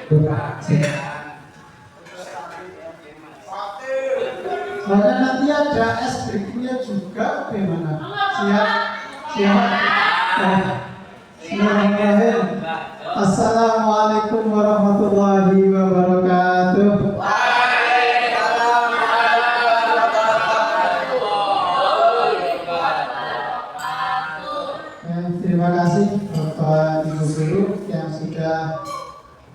Soalnya nanti ada es berikutnya juga, bagaimana? Siap? Siap? Bismillahirrahmanirrahim. Assalamualaikum warahmatullahi wabarakatuh. Terima kasih Bapak Ibu Guru yang sudah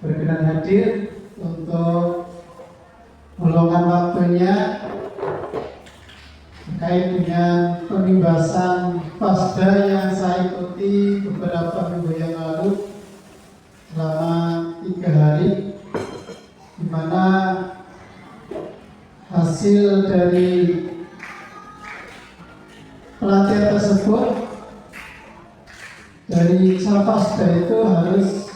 berkenan hadir untuk meluangkan waktunya terkait dengan pembahasan Fasda yang saya ikuti beberapa minggu yang lalu selama 3 hari, di mana hasil dari pelatihan tersebut dari Fasda itu harus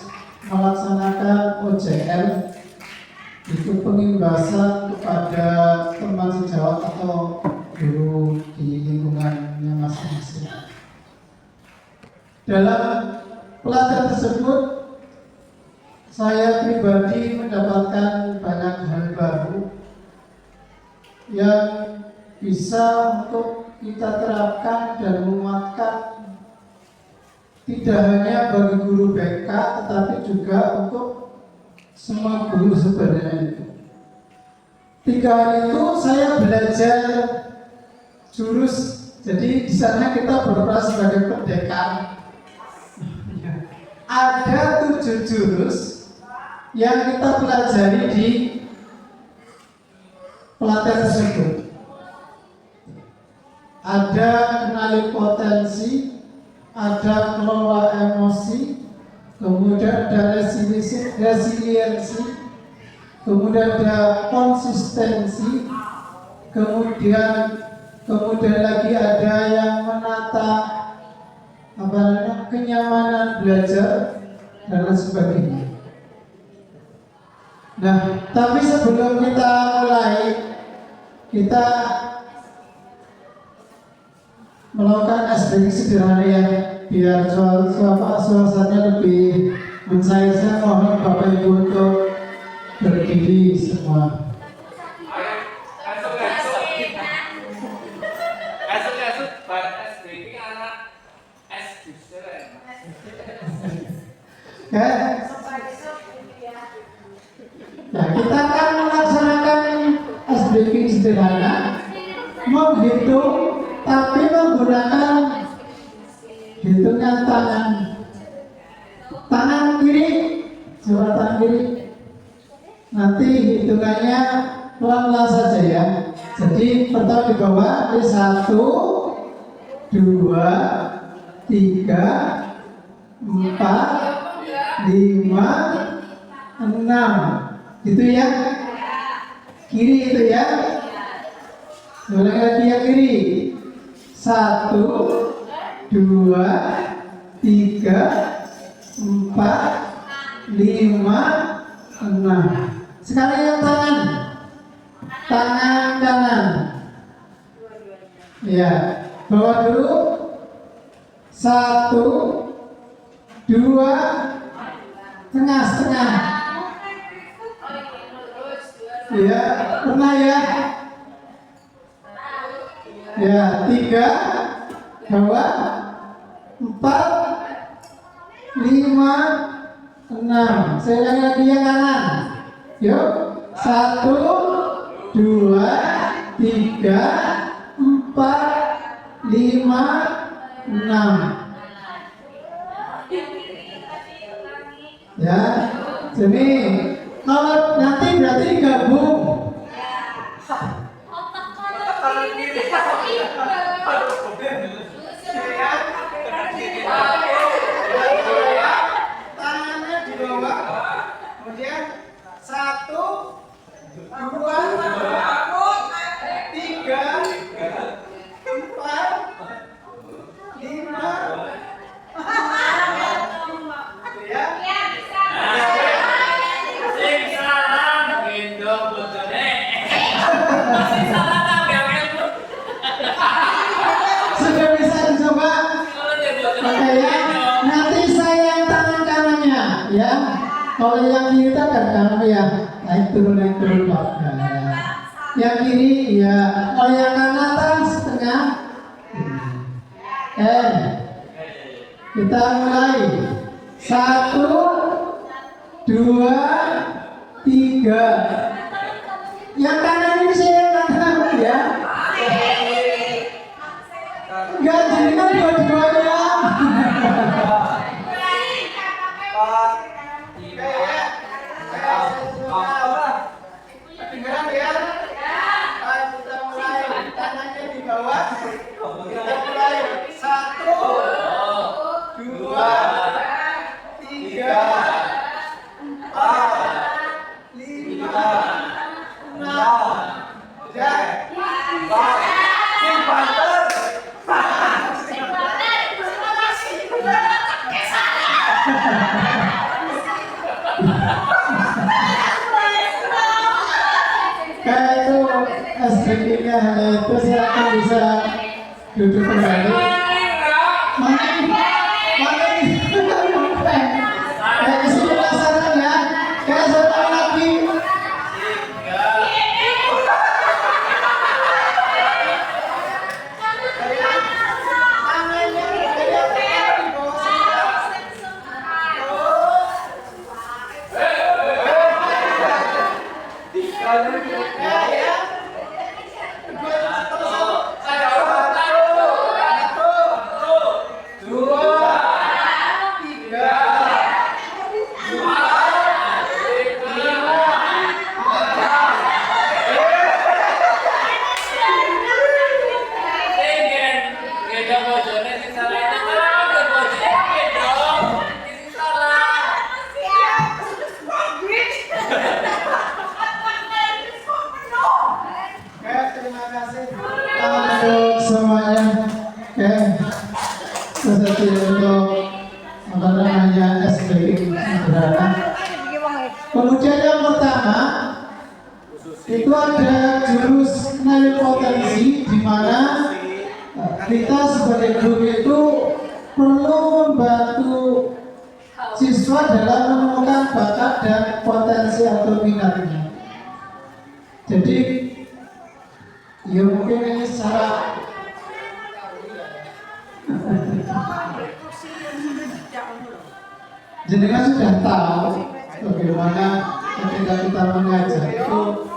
melaksanakan OJL, itu pengimbasan kepada teman sejawat atau guru di lingkungannya masing-masing. Dalam pelatihan tersebut, saya pribadi mendapatkan banyak hal baru yang bisa untuk kita terapkan dan menguatkan tidak hanya bagi guru BK, tetapi juga untuk semua guru sebenarnya itu. 3 hari itu saya belajar jurus, jadi di sana kita beroperasi sebagai pendekar. Ada 7 jurus yang kita pelajari di pelatihan tersebut. Ada kenali potensi, ada kelola emosi, kemudian ada resiliensi, kemudian ada konsistensi, kemudian lagi ada yang menata kenyamanan belajar dan lain sebagainya. Nah, tapi sebelum kita mulai, kita melakukan SBK sederhana yang biar suasananya lebih mencair. Saya mohon Bapak Ibu untuk berdiri semua. Nah, kita akan melaksanakan SBK sederhana, menghitung tapi menggunakan hitungan tangan kiri, coba tangan kiri. Nanti hitungannya pelan-pelan saja ya. Jadi pertama di bawah, 1, 2, 3, 4, 5, 6, gitu ya. Kiri itu ya. Ulang lagi yang kiri. 1, 2, 3, 4, 5, 6. Sekarang yang tangan kanan. Ya, bawa dulu. 1, 2, setengah. Ya, pernah ya? Ya, 3, bawa 4, 5, 6. Saya ulangi lagi yang kanan. Yuk, 1, 2, 3, 4, 5, 6. Ya, jadi kalau nanti berarti gabung. Tangannya di bawah, kemudian 1, 2, 3, 4, 5, ya. Sudah bisa dicoba? Oke ya. Nanti saya yang tangan kanannya ya. Kalau yang kiri kan kanan ya, naik turun Pak. Yang kiri ya, kalau yang kanan atas setengah. Kita mulai 1, 2, 3. Yang kanan ini saya kanan ya. Enggak, jadi kan dua-duanya. SPG-nya hanya itu, silakan bisa duduk kembali. Kesini penasaran ya, kayak satu lagi. Semuanya, seperti untuk SPG sederhana. Kemudian yang pertama itu ada jurus nilpotensi, di mana kita sebagai guru itu perlu membantu siswa dalam menemukan bakat dan potensi atau minatnya. Jadi ya mungkin ini secara jenengan sudah tahu bagaimana ketika kita mengajar itu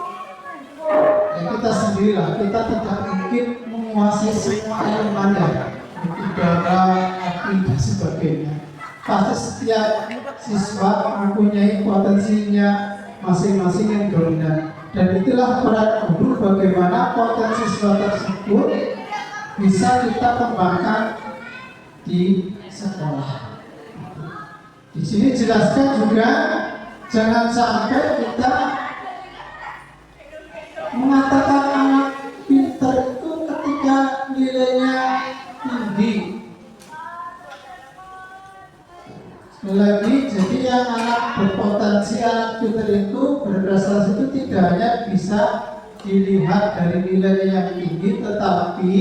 ya kita sendirilah, kita tidak mungkin menguasai semua elemen udara, api dan sebagainya. Pasti setiap siswa mempunyai potensinya masing-masing yang dominan, dan itulah peran guru bagaimana potensi siswa tersebut bisa kita kembangkan di sekolah. Di sini jelaskan juga jangan sampai kita mengatakan anak pintar itu ketika nilainya tinggi. Lagi, jadi yang anak berpotensi, anak pintar itu berprestasi itu tidak hanya bisa dilihat dari nilai yang tinggi, tetapi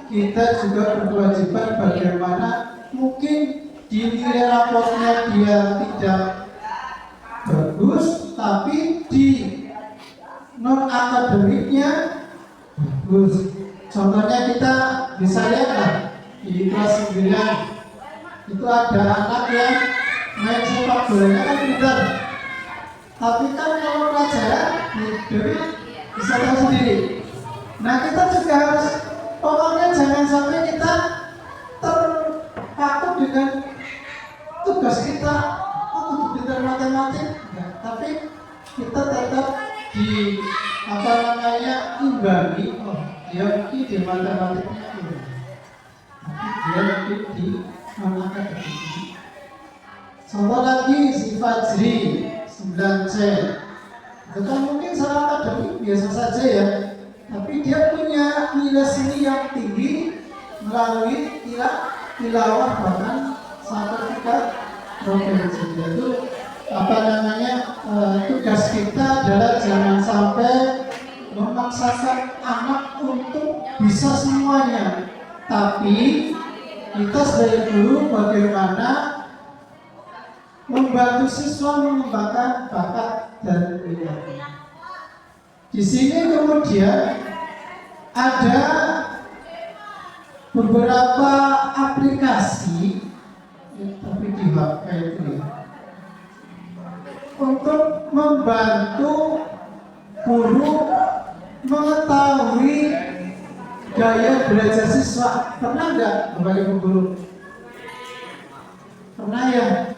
kita juga berkewajiban bagaimana mungkin di nilai raportnya dia tidak bagus, tapi di non akademiknya bagus. Contohnya kita bisa lihat lah di kelas 9 itu ada anak yang main sepak bolanya kan pintar, tapi kan kalau pelajaran bisa tahu sendiri. Nah kita juga harus, pokoknya jangan sampai kita terpaku dengan tugas kita untuk pintar matematik, ya, tapi kita tetap di imbangi. Oh, dia mungkin di matematiknya ini, dia mungkin di akademik. Contoh lagi si Fajri 9C, itu kan mungkin secara akademik biasa saja ya, tapi dia punya nilai seni yang tinggi melalui tilawah bahkan sertifikat provinsi. Itu tugas kita adalah jangan sampai memaksakan anak untuk bisa semuanya, tapi kita sebagai guru bagaimana membantu siswa siswa mengembangkan bakat dan minatnya. Di sini kemudian ada beberapa aplikasi tapi di HP itu ya, untuk membantu guru mengetahui gaya belajar siswa. Pernah nggak Bapak Ibu guru? Pernah ya?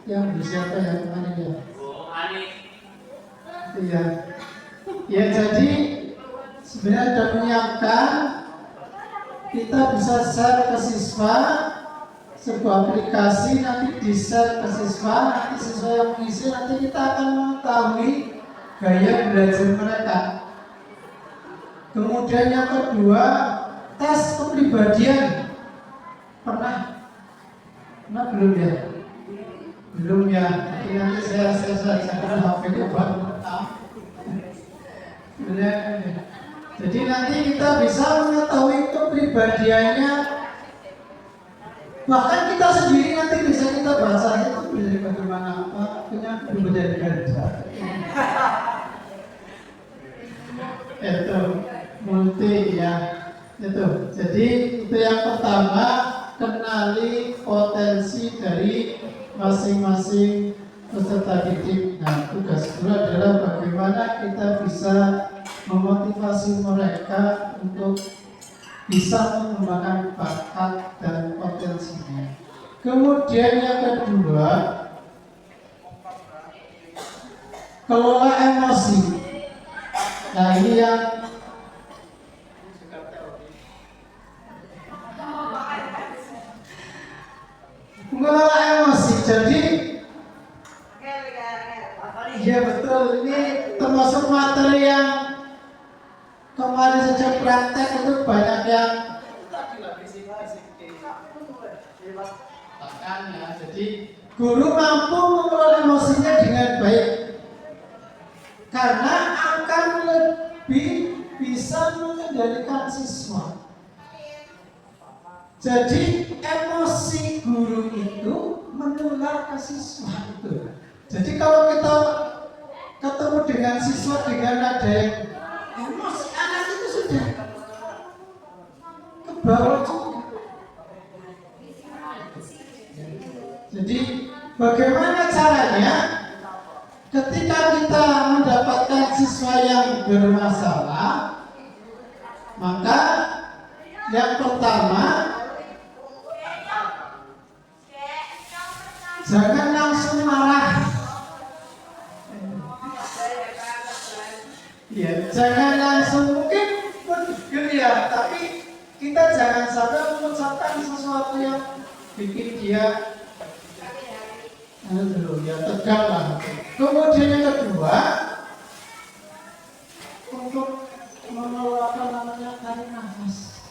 Yang siapa yang mana ya? Iya. Ya jadi sebenarnya sudah menyiapkan, kita bisa share ke siswa sebuah aplikasi, nanti di share ke siswa, nanti siswa yang mengisi, nanti kita akan mengetahui gaya belajar mereka. Kemudian yang kedua, tes kepribadian. Pernah belum ya? Belum ya. Nanti saya HP-nya baru pertama. Jadi nanti kita bisa mengetahui kepribadiannya. Bahkan kita sendiri nanti bisa kita baca itu bagaimana punya kepribadian itu multi ya itu. Jadi itu yang pertama, kenali potensi dari masing-masing peserta didik. Nah, tugas guru adalah bagaimana kita bisa memotivasi mereka untuk bisa mengembangkan bakat dan potensinya. Kemudian yang kedua, kelola emosi. Nah, ini yang mengelola emosi. Jadi ya betul, ini termasuk materi yang kemarin saja praktek itu banyak yang bahkan ya. Jadi guru mampu mengelola emosinya dengan baik karena akan lebih bisa mengendalikan siswa. Jadi emosi guru itu menular ke siswa itu. Jadi kalau kita ketemu dengan siswa dengan ada yang emosi, anak itu sudah ke bawah juga. Jadi bagaimana caranya ketika kita mendapatkan siswa yang bermasalah? Maka yang pertama, jangan langsung marah. Ya, jangan langsung, mungkin ya, tapi kita jangan sampai mengucapkan sesuatu yang bikin dia ya tegang lah. Kemudian yang kedua, untuk mengeluarkan namanya tarik nafas.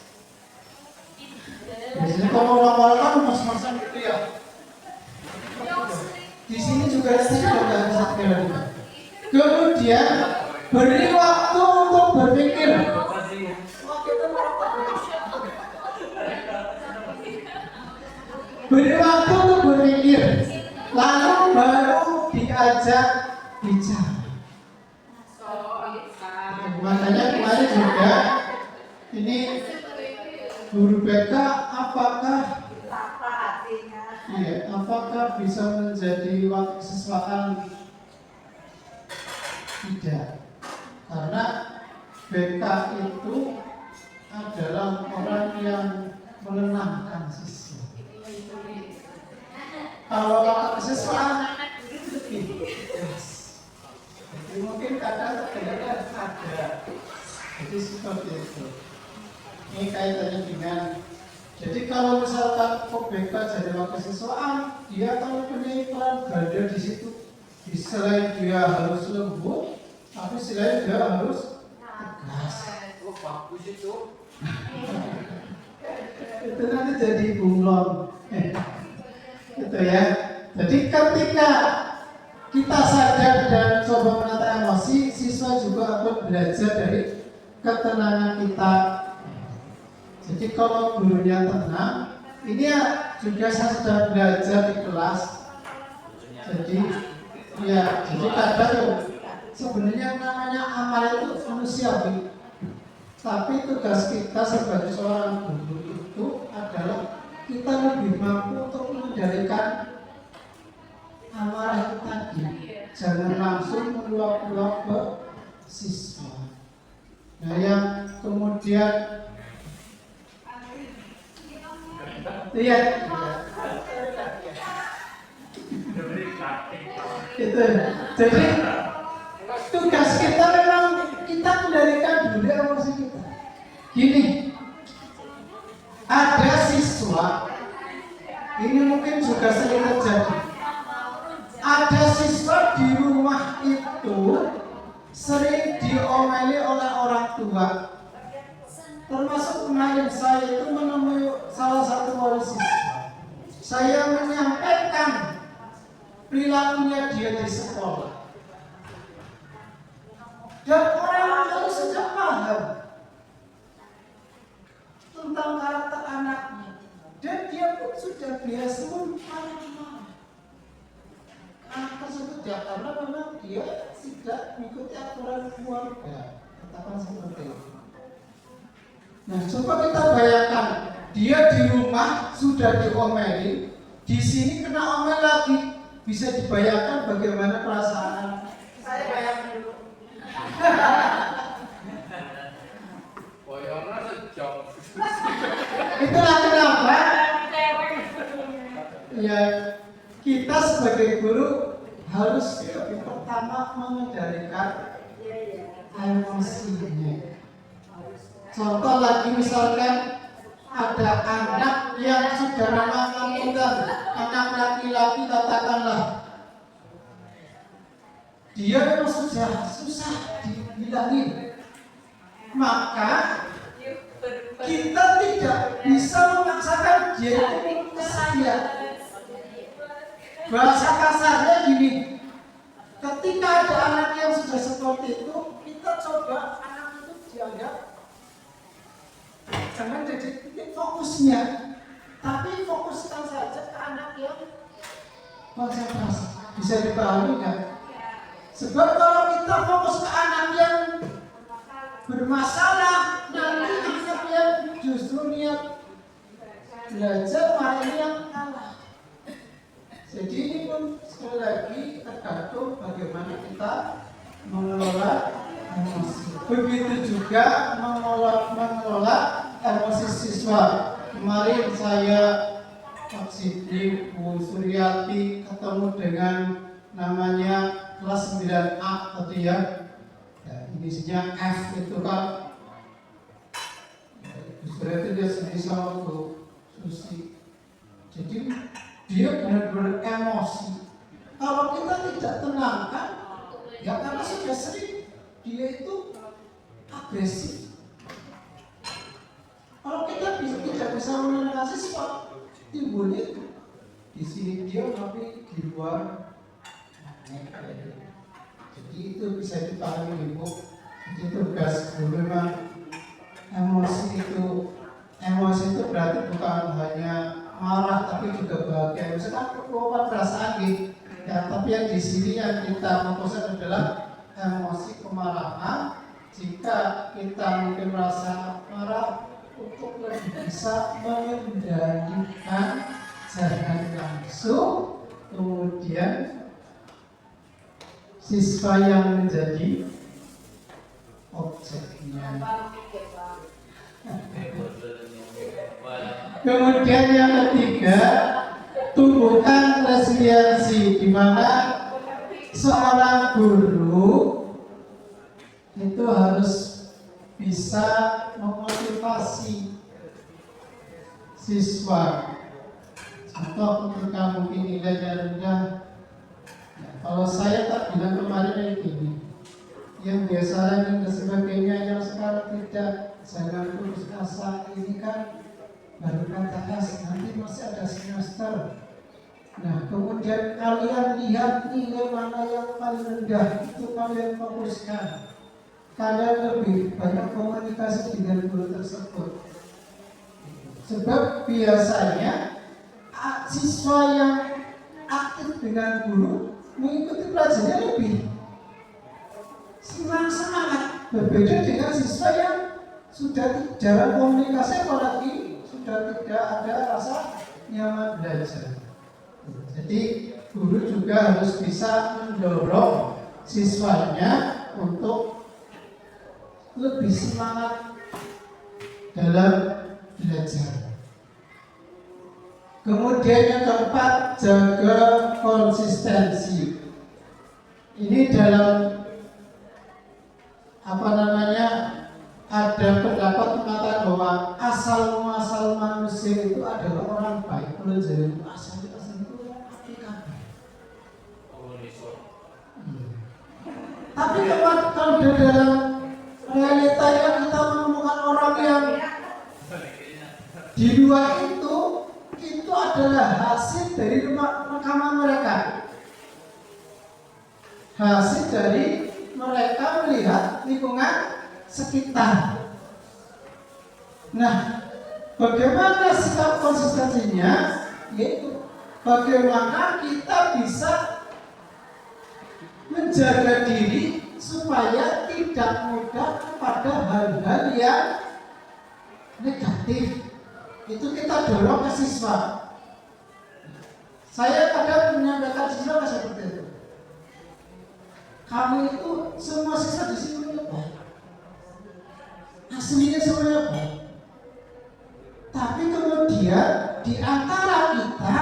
Biasanya kalau orang-orang kan mas-masan gitu ya. Di sini juga tidak bisa sekali. Kemudian beri waktu untuk berpikir. Beri waktu untuk berpikir, lalu baru diajak bicara. Makanya kemarin juga ini guru BK apakah bisa menjadi wakil siswaan? Tidak, karena BK itu adalah orang yang menenangkan siswa. Kalau wakil siswaan mungkin kadang terkadang ada, jadi seperti itu. Ini kaitannya dengan, jadi kalau misalkan BK jadi wakil siswaan, dia akan punya peran ganda di situ. Selain dia harus lembut, tapi selain dia harus tegas. Oh, bagus itu. Itu nanti jadi bunglon. Itu ya. Jadi ketika kita sadar dan coba menata emosi, siswa juga akan belajar dari ketenangan kita. Jadi kalau gurunya tenang, ini ya juga saya sudah belajar di kelas. Jadi jadi kadang sebenarnya namanya amal itu manusiawi, tapi tugas kita sebagai seorang guru itu adalah kita lebih mampu untuk mengendalikan amarah itu tadi. Jangan langsung meluap-luap ke siswa. Nah, yang kemudian itu. Jadi tugas kita memang kita kendalikan dulu emosi kita. Gini, ada siswa, ini mungkin juga sering terjadi. Ada siswa di rumah itu sering diomeli oleh orang tua. Termasuk kemarin saya itu menemui salah satu wali siswa. Saya menyampaikan perilakunya dia di sekolah. Dan orang itu sudah paham tentang karakter anaknya. Dan dia pun sudah biasa memahami anak tersebut ya, karena memang dia tidak mengikuti aturan keluarga. Katakan seperti itu. Nah, coba kita bayangkan, dia di rumah sudah diomeli, di sini kena omel lagi. Bisa dibayangkan bagaimana perasaan saya bayangkan dulu. Itulah kenapa ya kita sebagai guru harus lebih pertama mengendalikan emosinya. Contoh lagi, misalkan ada anak yang sudah ramah muda, anak laki-laki katakanlah, dia memang sudah susah dibilangin, maka kita tidak bisa memaksakan dia untuk kesedihan. Bahasa kasarnya gini, ketika ada anak yang sudah seperti itu, kita coba anak itu dianggap jangan jadi titik fokusnya, tapi fokuskan saja ke anak yang konsentrasi. Bisa dipahami kan? Sebab kalau kita fokus ke anak yang bermasalah, nanti anak yang justru niat belajar malah yang kalah. Jadi ini pun sekali lagi tergantung bagaimana kita mengelola emosi. Begitu juga mengelola emosi siswa. Kemarin saya Pak Siddiq, Bu Suryati ketemu dengan namanya kelas 9A tadi ya. Inisialnya F itu kan. Bu Suryati dia sendiri sama Bu Susi. Jadi dia benar-benar emosi. Kalau kita tidak tenangkan, ya karena sudah sering dia itu agresif. Kalau kita tidak bisa menenangkan siswa, timbulnya di sini dia tapi di luar. Jadi itu bisa dipahami Ibu. Jadi tugas guru memang emosi itu berarti bukan hanya marah tapi juga bahagia. Misalkan keluar perasaan gitu. Ya, tapi yang di sini yang kita fokuskan adalah emosi kemarahan. Jika kita mungkin merasa marah, untuk lebih bisa mengendalikan jangan langsung, kemudian siswa yang menjadi objeknya. Kemudian yang ketiga, tumbuhkan resiliensi, di mana seorang guru itu harus bisa memotivasi siswa. Contoh ketika mungkin nilainya rendah, ya, kalau saya tak bilang kemarin kayak gini, yang biasa ranking dan sebagainya yang sekarang tidak, jangan putus asa, ini kan baru KTS, nanti masih ada semester. Nah, kemudian kalian lihat nilai mana yang paling rendah, itu kalian fokuskan. Kalian lebih banyak komunikasi dengan guru tersebut. Sebab biasanya siswa yang aktif dengan guru, mengikuti pelajarannya lebih semangat. Berbeda dengan siswa yang sudah jarang komunikasi, apalagi sudah tidak ada rasa nyaman belajar. Jadi guru juga harus bisa mendorong siswanya untuk lebih semangat dalam belajar. Kemudian yang keempat, jaga konsistensi. Ini dalam ada pendapat mengatakan bahwa asal muasal manusia itu adalah orang baik. Jadi asal itu hakikat. Tapi kalau di dalam realitanya kita menemukan orang yang di luar itu adalah hasil dari rekaman mereka. Hasil dari mereka melihat lingkungan sekitar. Nah, bagaimana sikap konsistensinya? Yaitu bagaimana kita bisa menjaga diri supaya tidak mudah kepada hal-hal yang negatif. Itu kita dorong ke siswa. Saya kadang menyampaikan siswa seperti itu. Kamu itu semua siswa di sini baik. Aslinya semuanya baik. Tapi kemudian di antara kita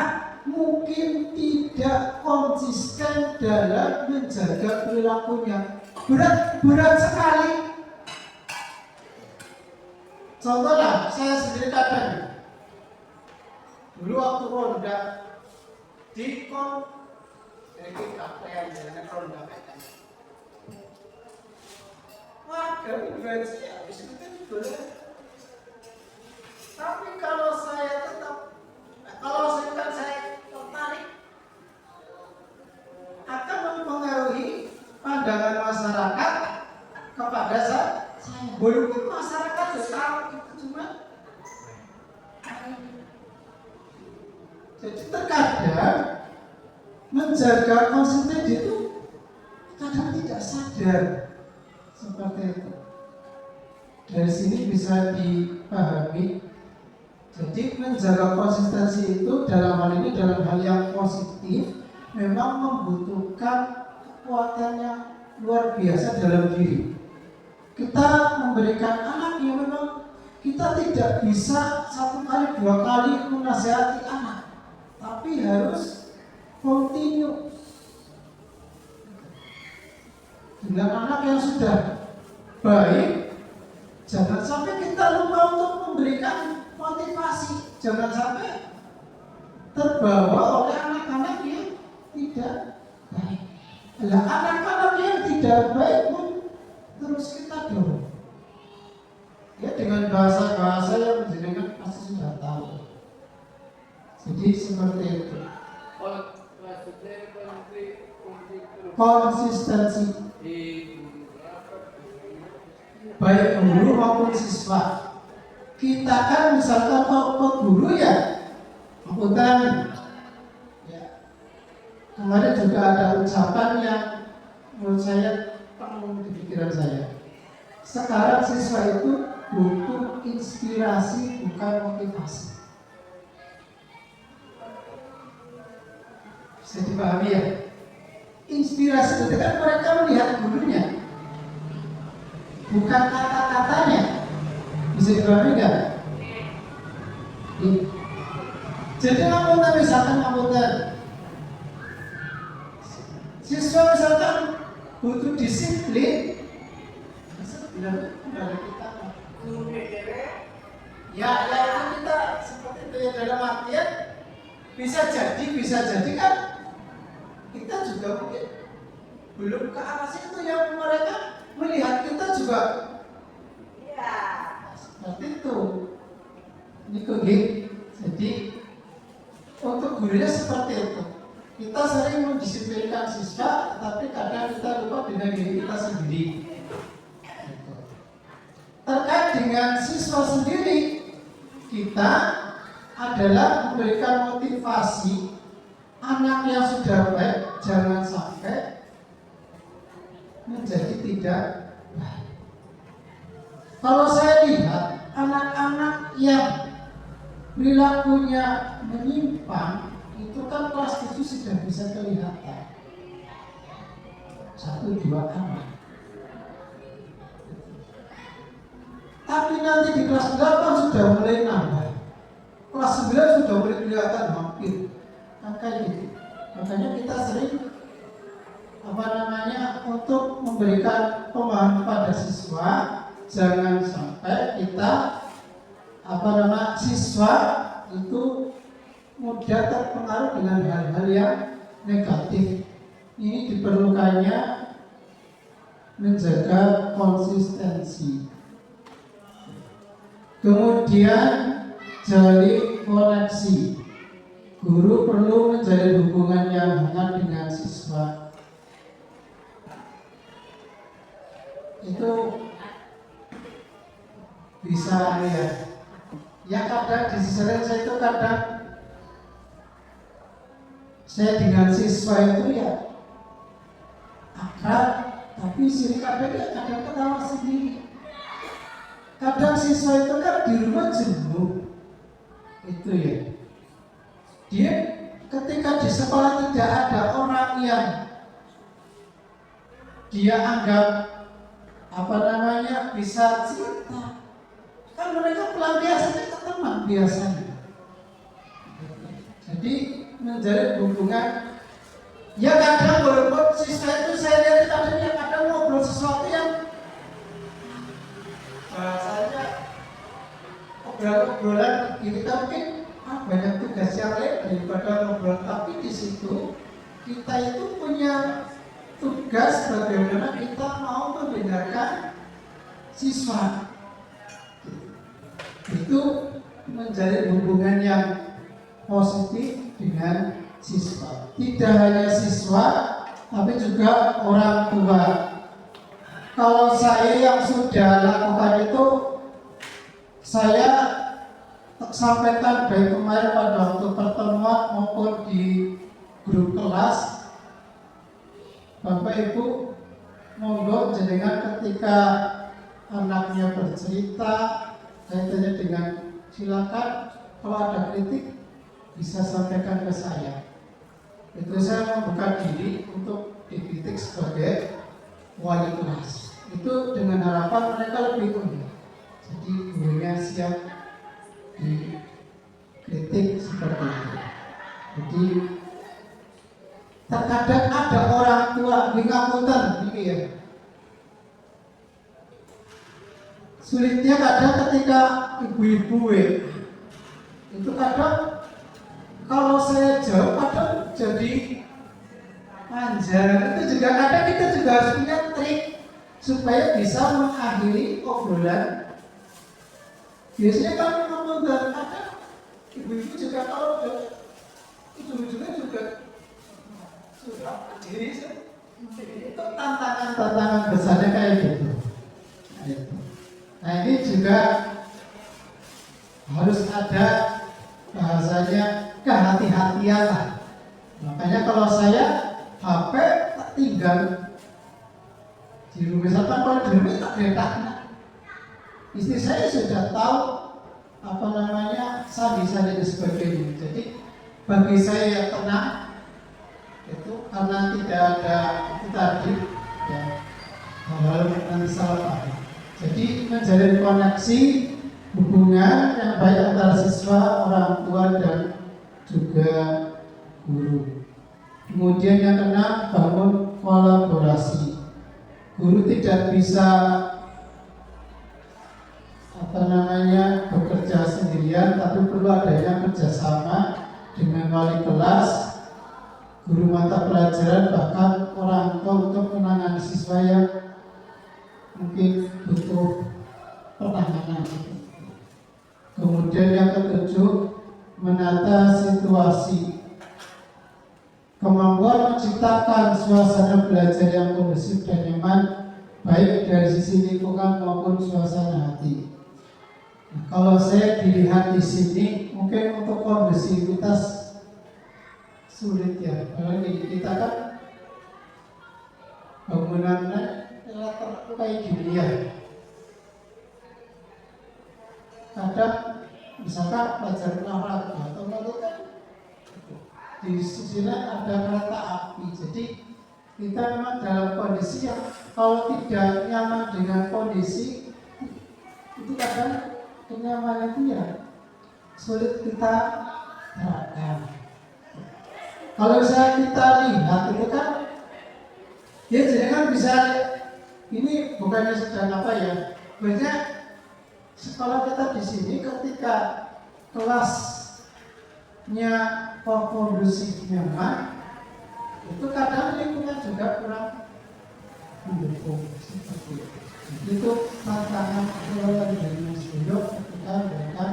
mungkin tidak konsisten dalam menjaga perilakunya. Berat sekali. Contohnya, saya sendiri kadang dulu waktu ronda di kapten dengan ronda kan. Wah, gaji habis itu boleh. Tapi kalau saya tertarik akan mempengaruhi pandangan masyarakat kepada saya. Walaupun masyarakat tahu itu cuma. Jadi terkadang menjaga konsistensi itu kadang tidak sadar seperti itu. Dari sini bisa dipahami. Jadi menjaga konsistensi itu dalam hal ini, dalam hal yang positif, memang membutuhkan kekuatan yang luar biasa dalam diri. Kita memberikan anak yang memang kita tidak bisa satu kali dua kali menasihati anak, tapi harus continue. Dengan anak yang sudah baik, jangan sampai kita lupa untuk memberikan motivasi. Jangan sampai terbawa oleh anak-anak yang tidak baik. Nah, anak-anak yang tidak baik pun terus kita dorong. Ya, dengan bahasa-bahasa yang jenengan pasti sudah tahu. Jadi seperti itu. Konsistensi baik guru maupun siswa. Kita kan misalkan kalau guru ya, angkutan ya. Kemarin juga ada ucapan yang menurut saya penuh di pikiran saya. Sekarang siswa itu butuh inspirasi bukan motivasi. Bisa dipahami ya? Inspirasi itu kan mereka melihat gurunya, bukan kata-katanya. Bisa dipahami nggak? Jadi angkutan misalkan siswa misalkan butuh disiplin. Ya itu kita seperti itu ya, dalam artian bisa jadi kan kita juga mungkin belum ke arah situ yang mereka melihat kita juga ya seperti itu. Ini kegig. Jadi untuk gurunya seperti itu. Kita sering mendisiplinkan siswa, tapi kadang kita lupa dengan diri kita sendiri. Terkait dengan siswa sendiri, kita adalah memberikan motivasi anak yang sudah baik jangan sampai menjadi tidak baik. Kalau saya lihat anak-anak yang perilakunya menyimpang, itu kan kelas 7 sudah bisa kelihatan. 1-2 anak. Tapi nanti di kelas 8 sudah mulai nambah. Kelas 9 sudah mulai kelihatan hampir. Kan kayak gitu. Makanya kita sering untuk memberikan pemahaman pada siswa, jangan sampai kita siswa itu mudah terpengaruh dengan hal-hal yang negatif. Ini diperlukannya menjaga konsistensi. Kemudian jalin koneksi. Guru perlu menjalin hubungan yang hangat dengan siswa. Itu bisa ya kadang di sisi lain saya itu kadang saya dengan siswa itu ya akrab, tapi kadang ketawa sendiri. Kadang siswa itu kan di rumah jenuh, itu ya. Dia ketika di sekolah tidak ada orang yang dia anggap bisa cerita, kan mereka pelampiasannya ke teman biasanya. Jadi menjalin hubungan. Ya kadang walaupun siswa itu saya lihat kadang ngobrol sesuatu yang bahasanya obrolan ini, tapi banyak tugas yang lain daripada ngobrol. Tapi di situ kita itu punya tugas bagaimana kita mau membenarkan siswa. Itu menjalin hubungan yang positif dengan siswa. Tidak hanya siswa, tapi juga orang tua. Kalau saya yang sudah lakukan itu, saya sampaikan baik kemarin pada waktu pertemuan maupun di grup kelas. Bapak Ibu, monggo jenengan ketika anaknya bercerita kaitannya dengan, silakan kalau ada kritik bisa sampaikan ke saya. Itu saya membuka diri untuk dikritik sebagai wali kelas. Itu dengan harapan mereka lebih unik. Jadi gurunya siap dikritik seperti itu. Jadi terkadang ada orang tua di ngapunten ini ya. Sulitnya kadang ketika ibu-ibu itu kadang kalau saya jawab kadang jadi manja. Itu juga kadang kita juga harus punya trik supaya bisa mengakhiri obrolan. Biasanya kalau ngomong kadang ibu-ibu juga kalau ujung-ujungnya juga sudah berdiri. Itu tantangan besarnya kayak gitu. Nah ini juga harus ada bahasanya kehati-hatian lah. Makanya kalau saya HP tak tinggal di rumah, misalkan kalau di rumah tak letaknya. Istri saya sudah tahu sandi-sandi dan sebagainya. Jadi bagi saya yang tenang itu karena tidak ada itu tadi ya, hal-hal nanti salah paham. Jadi menjalin koneksi hubungan yang baik antara siswa, orang tua dan juga guru. Kemudian yang keenam, bangun kolaborasi. Guru tidak bisa bekerja sendirian, tapi perlu adanya kerjasama dengan wali kelas, guru mata pelajaran, bahkan orang tua untuk menangani siswa yang mungkin butuh penanganan. Kemudian yang ketujuh, menata situasi. Kemampuan menciptakan suasana belajar yang kondusif dan nyaman, baik dari sisi lingkungan maupun suasana hati. Nah, kalau saya dilihat di sini, mungkin untuk kondusivitas sulit ya. Kalau kita kan bangunannya rata-rata kayak gini ya. Kadang misalkan pelajar olahraga atau kan di sisi lain ada kereta api. Jadi kita memang dalam kondisi yang kalau tidak nyaman dengan kondisi itu kadang kenyamanan itu ya sulit kita terapkan. Kalau misalnya kita lihat itu kan ya jadi kan bisa ini bukannya sedang apa ya, banyak sekolah kita di sini ketika kelasnya kondusif nyaman itu kadang lingkungan juga kurang mendukung seperti itu. Itu tantangan keluar dari Mas Boyo ketika memberikan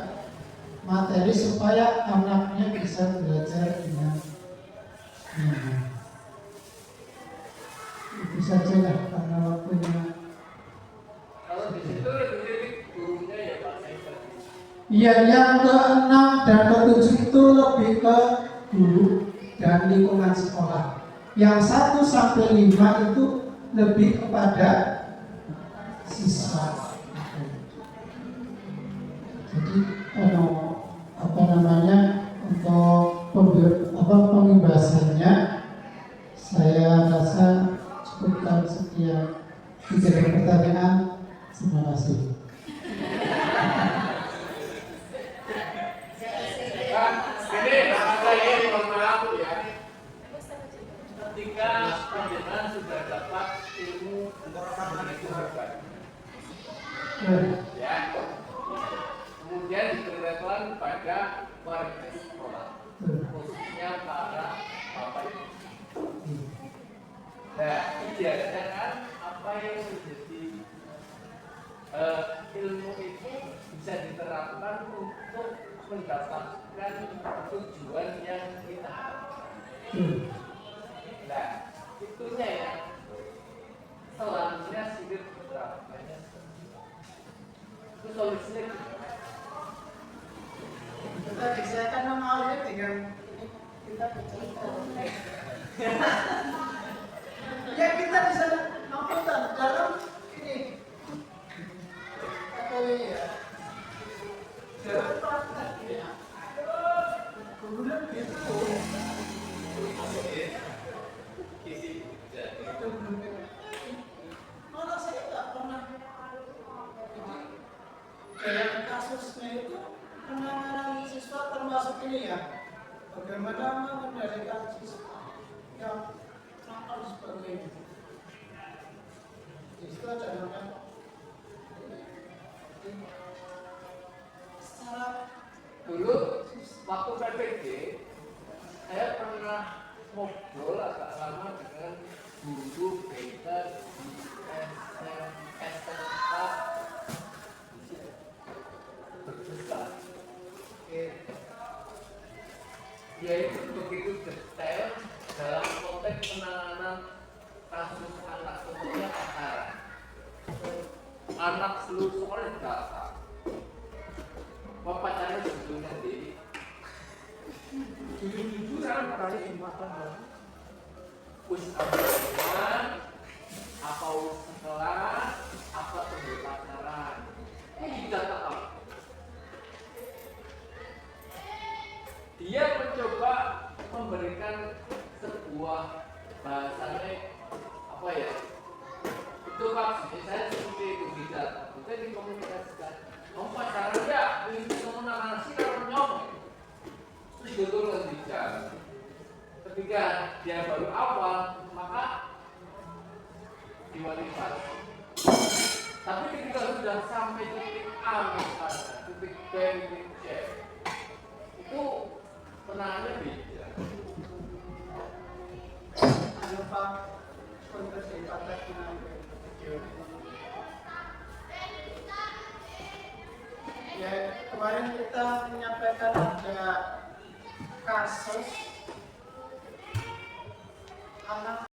materi supaya anaknya bisa belajar dengan nyaman. Itu saja lah karena waktunya. Kalau di situ lebih gurunya ya Pak Saiful. Iya, yang ke-6 dan ke-7 itu lebih ke guru dan lingkungan sekolah. Yang 1 sampai 5 itu lebih kepada siswa. Jadi apa namanya untuk pembahasannya saya rasa cukupkan sekian. Jika ada pertanyaan, terima kasih. Ini saya mohon maaf ya. Ketika penjenengan sudah dapat ilmu itu hebat, ya. Kemudian diperlihatkan pada warga sekolah, khususnya para bapak ibu. Nah, biasanya kan apa yang menjadi ilmu itu bisa diterapkan untuk mendapatkan tujuan yang kita harapkan. Nah, itunya ya selanjutnya sulit diterapkannya. Itu solusinya gimana? Tadi saya kan mengalir dengan kita bercerita. Ya kita bisa mampukan dalam ini apa ya? Dalam praktek ya. Kemudian itu malah saya nggak pernah dalam kasusnya itu penanganan siswa termasuk ini ya, bagaimana mengendalikan siswa yang nakal sebagainya. Itu ada namanya secara dulu waktu PPG saya pernah ngobrol agak lama dengan guru BK di SMK berbesar. Dia itu begitu detail dalam konteks penanganan kasus anak tentunya pacaran. Anak seluruh sekolah datang. Pacarnya sebetulnya di jujur-jujuran kali jembatan wis apa sekolah apa tunggu pacaran tidak tahu. Dia mencoba memberikan sebuah bahasanya apa ya, itu maksudnya saya seperti itu tidak kita dikomunikasikan kamu pacaran ya ini kamu nasi kalau nyom terus betul kan bicara. Ketika dia baru awal maka diwariskan, tapi ketika sudah sampai titik A misalnya titik B titik C itu penangannya beda. apa konteks ibadah dengan ya kemarin kita menyampaikan ada kasus anak